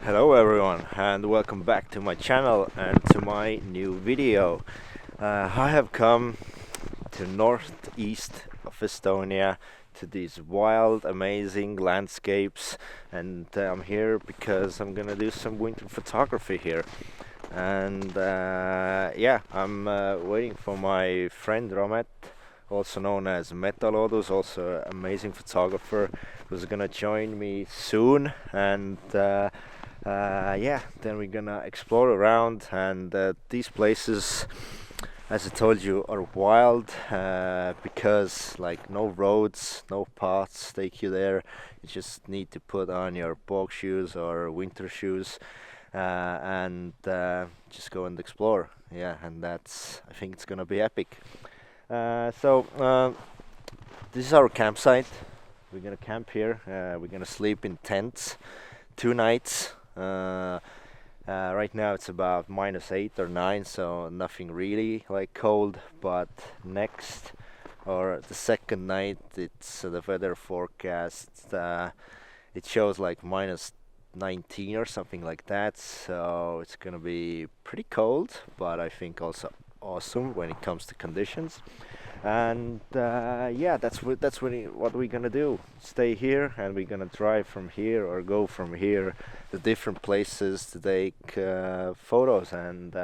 Hello everyone and welcome back to my channel and to my new video. I have come to northeast of Estonia to these wild amazing landscapes, and I'm here because I'm gonna do some winter photography here. And yeah, I'm waiting for my friend Romet, also known as Metaloodus, also an amazing photographer, who's gonna join me soon. And yeah, then we're gonna explore around. And these places, as I told you, are wild because like no roads, no paths take you there. You just need to put on your bog shoes or winter shoes and just go and explore. Yeah, and I think it's gonna be epic. So this is our campsite. We're gonna camp here. We're gonna sleep in tents, 2 nights. Right now it's about -8 or 9, so nothing really like cold. But next or the second night, it's the weather forecast. It shows like -19 or something like that. So it's gonna be pretty cold, but I think also awesome when it comes to conditions. And yeah, what we're gonna do. Stay here, and we're gonna drive from here or go from here to different places to take photos. And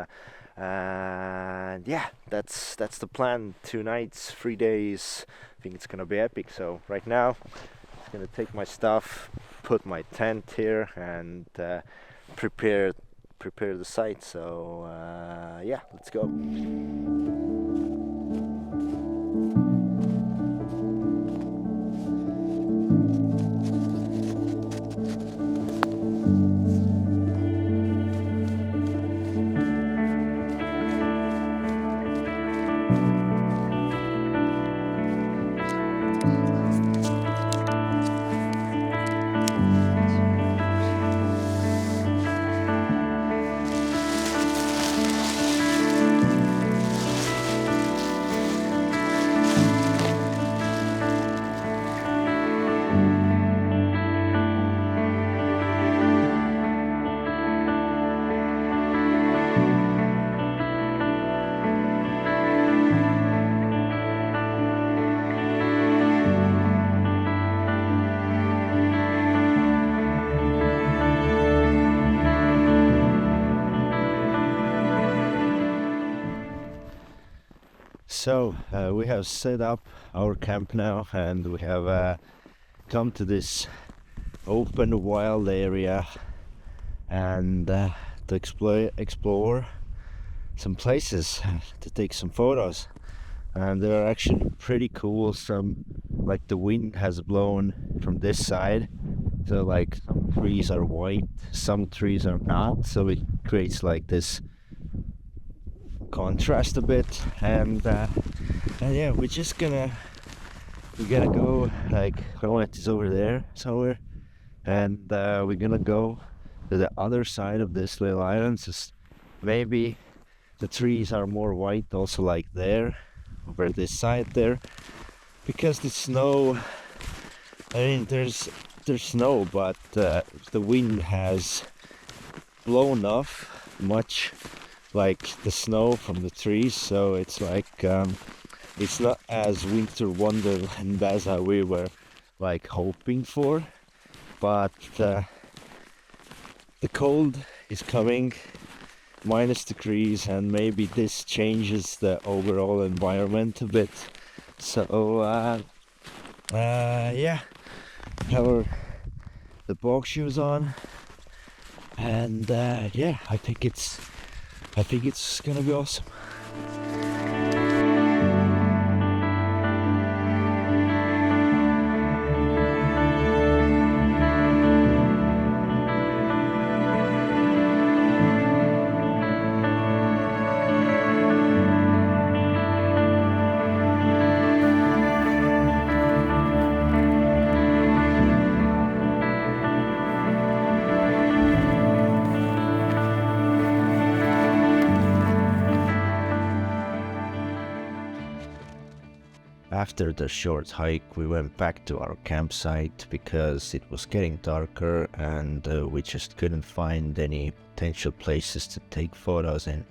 yeah, that's the plan. 2 nights, 3 days. I think it's gonna be epic. So right now, I'm gonna take my stuff, put my tent here, and prepare prepare the site. So yeah, let's go. So we have set up our camp now, and we have come to this open wild area and to explore some places to take some photos. And they are actually pretty cool. Some, like, the wind has blown from this side, so like some trees are white, some trees are not, so it creates like this contrast a bit. And yeah, we're gonna go, like, Romet is over there somewhere, and we're gonna go to the other side of this little island. So maybe the trees are more white also, like there over this side there, because the snow, I mean, there's snow, but the wind has blown off much like the snow from the trees, so it's like it's not as winter wonderland as we were like hoping for. But the cold is coming, -degrees, and maybe this changes the overall environment a bit. So yeah, have the bog shoes on, and yeah, I think it's gonna be awesome. After the short hike, we went back to our campsite because it was getting darker and we just couldn't find any potential places to take photos in.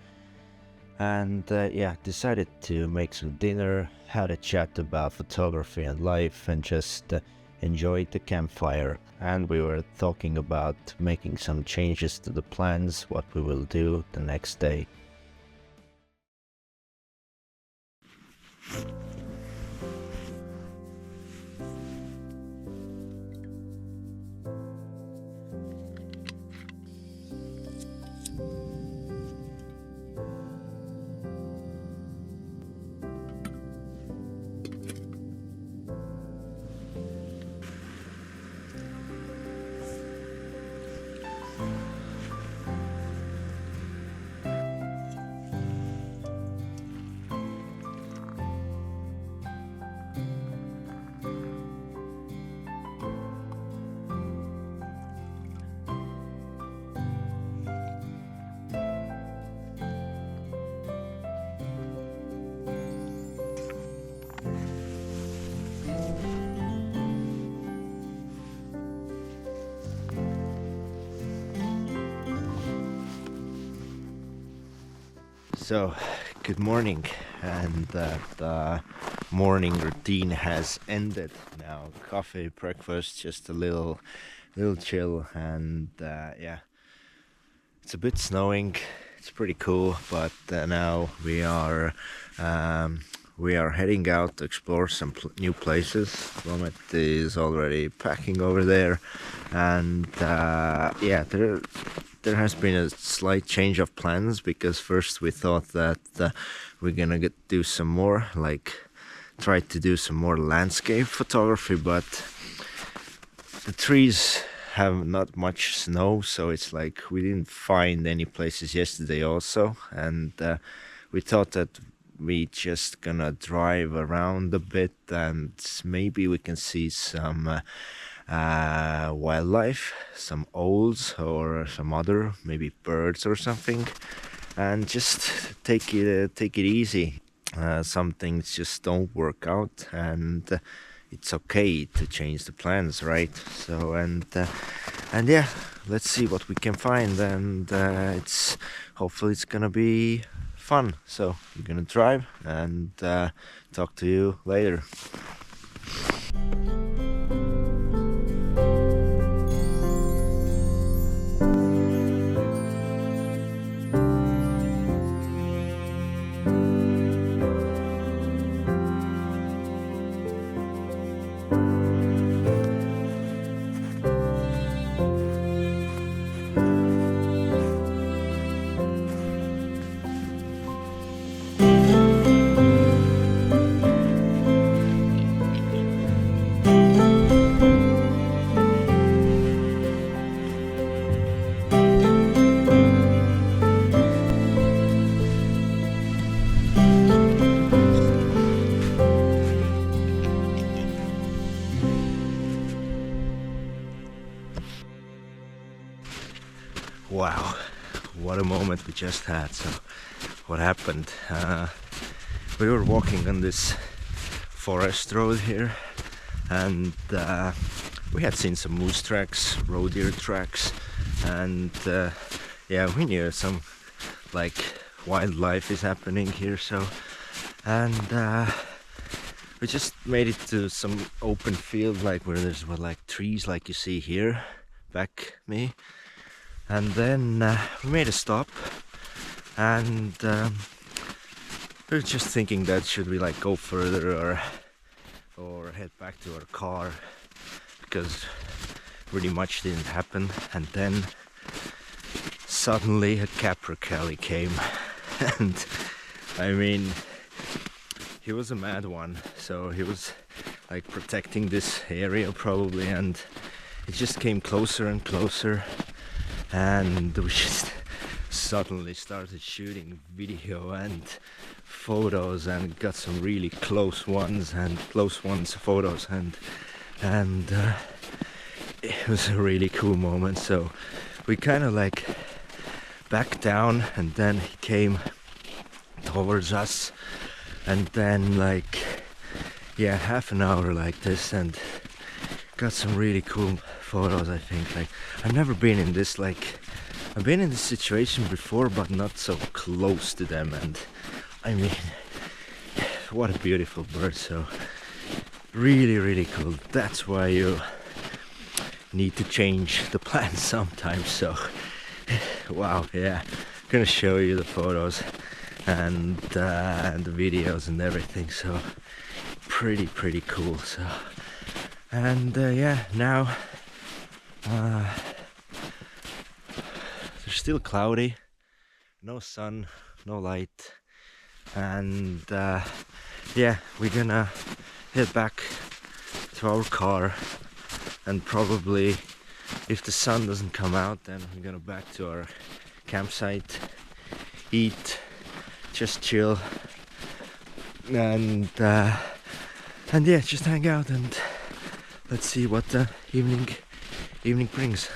And yeah, decided to make some dinner, had a chat about photography and life, and just enjoyed the campfire. And we were talking about making some changes to the plans, what we will do the next day. So, good morning, and the morning routine has ended now. Coffee, breakfast, just a little chill, and yeah, it's a bit snowing. It's pretty cool, but now we are heading out to explore some new places. Romet is already packing over there, and yeah, there has been a slight change of plans, because first we thought that we're gonna do some more, try to do some more landscape photography, but the trees have not much snow, so it's like we didn't find any places yesterday also, and we thought that we just gonna drive around a bit and maybe we can see some wildlife, some owls or some other maybe birds or something, and just take it easy. Some things just don't work out, and it's okay to change the plans, right? So and yeah, let's see what we can find, and hopefully it's gonna be fun. So we're gonna drive and talk to you later. Wow, what a moment we just had. So what happened, we were walking on this forest road here, and we had seen some moose tracks, roe deer tracks, and yeah, we knew some wildlife is happening here. So and we just made it to some open field, where there's trees like you see here back me. And then we made a stop, and we were just thinking that should we go further or head back to our car, because really much didn't happen. And then suddenly a capercaillie came, and I mean, he was a mad one, so he was protecting this area probably, and it just came closer and closer. And we just suddenly started shooting video and photos, and got some really close ones photos, and it was a really cool moment. So we kind of backed down, and then he came towards us, and then yeah, half an hour like this, and got some really cool photos. I think, like, I've never been in this, like, I've been in this situation before, but not so close to them. And I mean, what a beautiful bird. So really cool. That's why you need to change the plan sometimes. So wow, yeah, gonna show you the photos and the videos and everything. So pretty cool. So, and yeah, now there's still cloudy, no sun, no light, and yeah, we're gonna head back to our car, and probably, if the sun doesn't come out, then we're gonna back to our campsite, eat, just chill, and yeah, just hang out, and let's see what the evening brings.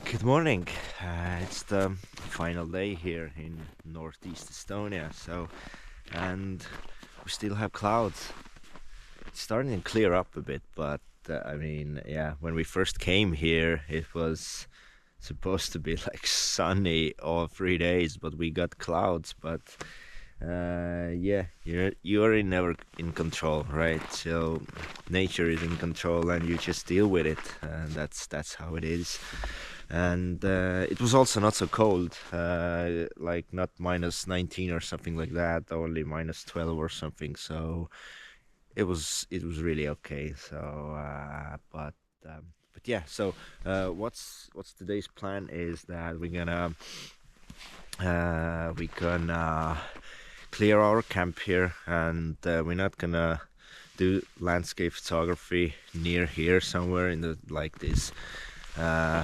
Good morning. It's the final day here in Northeast Estonia. So, and we still have clouds. It's starting to clear up a bit, but I mean, yeah, when we first came here, it was supposed to be like sunny all 3 days, but we got clouds. But yeah, you're never in control, right? So nature is in control, and you just deal with it, and that's how it is. And it was also not so cold, like not minus 19 or something like that, only minus 12 or something. So it was really okay. So but yeah. So what's today's plan is that we gonna clear our camp here, and we're not gonna do landscape photography near here somewhere in the like this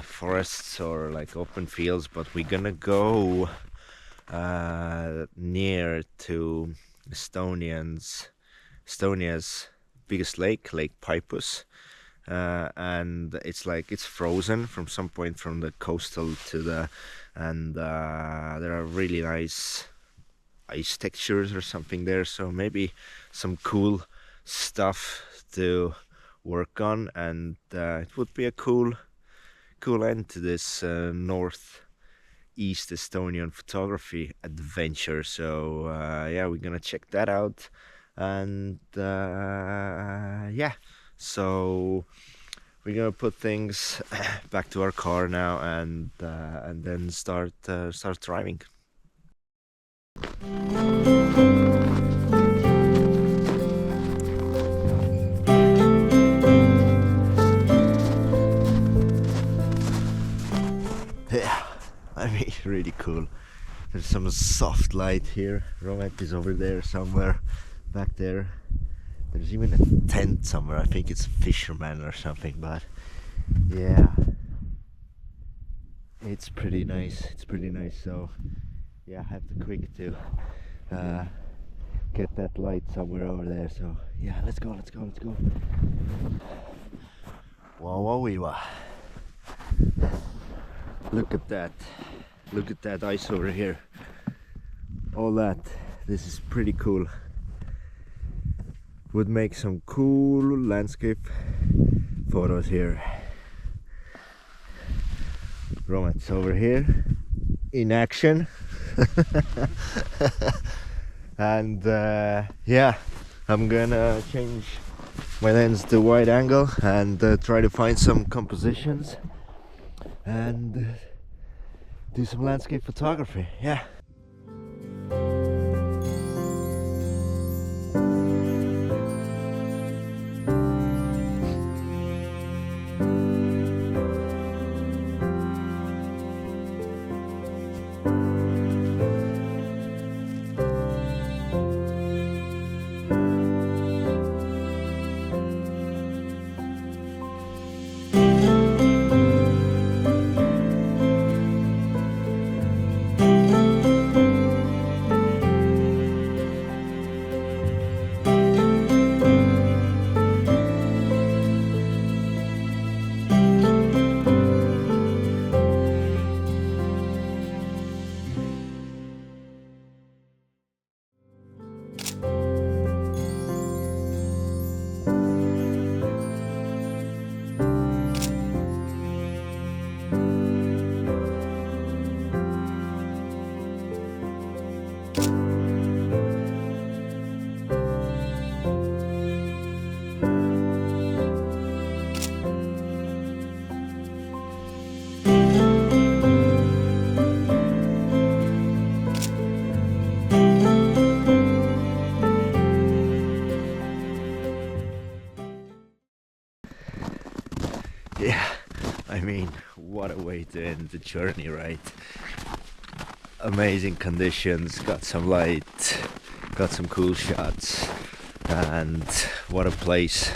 forests or like open fields, but we're gonna go near to Estonia's biggest lake, Lake Peipus, and it's frozen from some point from the coastal to the, and there are really nice ice textures or something there, so maybe some cool stuff to work on, and it would be a cool end to this Northeast Estonian photography adventure. So yeah, we're gonna check that out. and yeah, so we're gonna put things back to our car now, and then start driving. Yeah, I mean, really cool. There's some soft light here. Romet is over there somewhere back there. There's even a tent somewhere. I think it's a fisherman or something, but yeah, it's pretty nice. It's pretty nice. So yeah, I have to quick to get that light somewhere over there. So yeah, let's go. Wow, wow, wow. Look at that. Look at that ice over here. All that. This is pretty cool. Would make some cool landscape photos here. Romet's over here in action. And yeah, I'm gonna change my lens to wide angle and try to find some compositions and do some landscape photography. Yeah. Yeah, I mean, what a way to end the journey, right? Amazing conditions, got some light, got some cool shots, and what a place,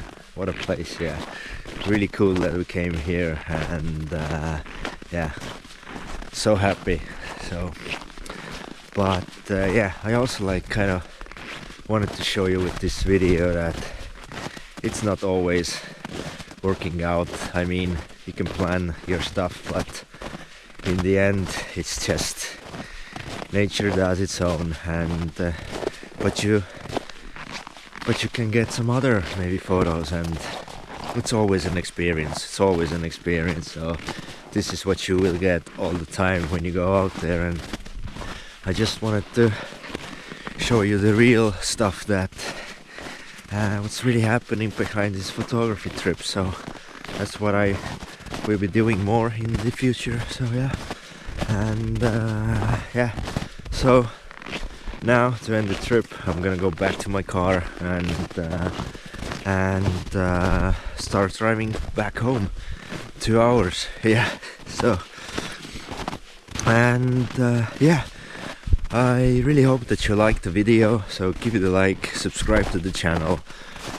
yeah. Really cool that we came here, and yeah, so happy. So, but yeah, I also kind of wanted to show you with this video that it's not always working out. I mean, you can plan your stuff, but in the end it's just nature does its own, and but you can get some other maybe photos, and it's always an experience. So this is what you will get all the time when you go out there, and I just wanted to show you the real stuff, that what's really happening behind this photography trip. So that's what I will be doing more in the future. So yeah, and yeah, so now to end the trip I'm gonna go back to my car and start driving back home. 2 hours, yeah. So, and yeah, I really hope that you liked the video, so give it a like, subscribe to the channel,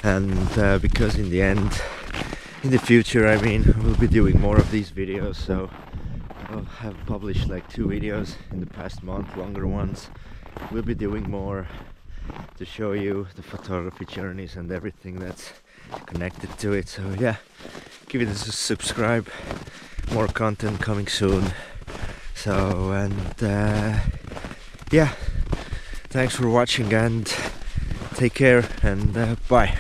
and because in the end, in the future, I mean, we'll be doing more of these videos. So I'll have published like 2 videos in the past month, longer ones. We'll be doing more to show you the photography journeys and everything that's connected to it. So yeah, give it a subscribe, more content coming soon. So, and yeah, thanks for watching, and take care, and bye.